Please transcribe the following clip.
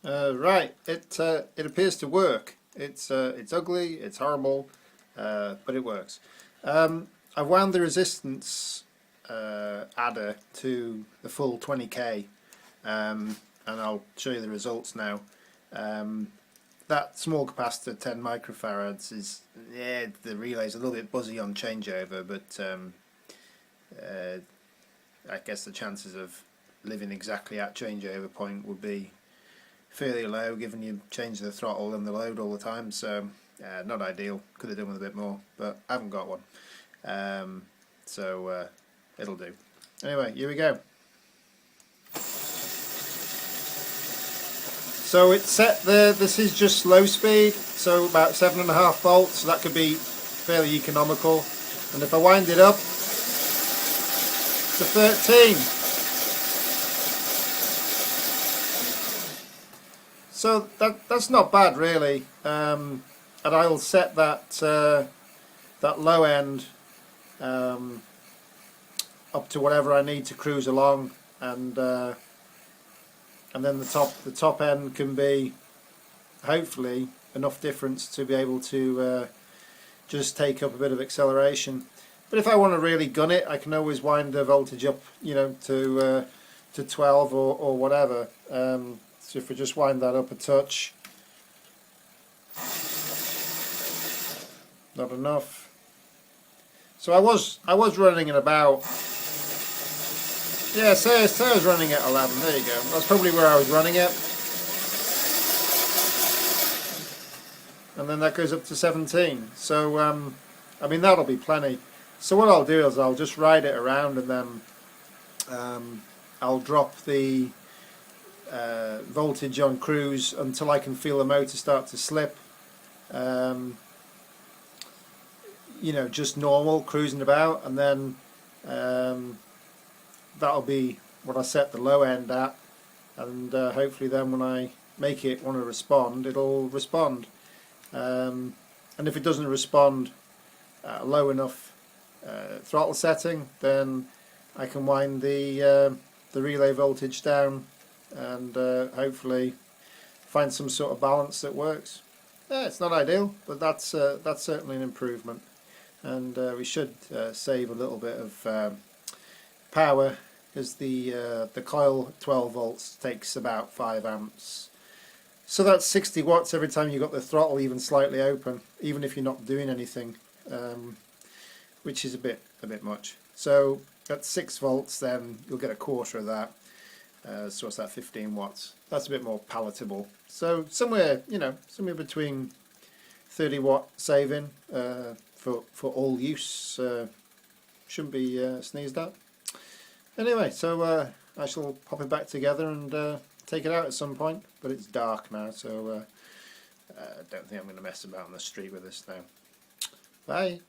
Right, it appears to work. It's ugly, it's horrible, but it works. I've wound the resistance adder to the full 20k, and I'll show you the results now. That small capacitor, 10 microfarads, is, yeah, the relay's a little bit buzzy on changeover, but I guess the chances of living exactly at changeover point would be fairly low, given you change the throttle and the load all the time. So not ideal. Could have done with a bit more, but I haven't got one, so it'll do. Anyway, here we go. So it's set there. This is just low speed, so about 7.5 volts. So that could be fairly economical. And if I wind it up to 13, so that's not bad really. And I'll set that that low end up to whatever I need to cruise along, and then the top end can be hopefully enough difference to be able to just take up a bit of acceleration. But if I want to really gun it, I can always wind the voltage up, you know, to 12 or whatever. So if we just wind that up a touch, not enough. So I was running at about, yeah, say I was running at 11. There you go. That's probably where I was running it. And then that goes up to 17. So I mean, that'll be plenty. So what I'll do is I'll just ride it around, and then I'll drop the voltage on cruise until I can feel the motor start to slip. You know, just normal cruising about, and then that'll be what I set the low end at, and hopefully then when I make it want to respond, it'll respond. And if it doesn't respond low enough throttle setting, then I can wind the relay voltage down, and hopefully find some sort of balance that works. Yeah, it's not ideal, but that's certainly an improvement, and we should save a little bit of power, because the coil 12 volts takes about 5 amps. So that's 60 watts every time you've got the throttle even slightly open, even if you're not doing anything, which is a bit much. So at 6 volts, then you'll get a quarter of that. So what's that? 15 watts. That's a bit more palatable. So somewhere, you know, somewhere between 30 watt saving for all use shouldn't be sneezed at. Anyway, so I shall pop it back together and take it out at some point, but it's dark now, so I don't think I'm going to mess about on the street with this now. Bye.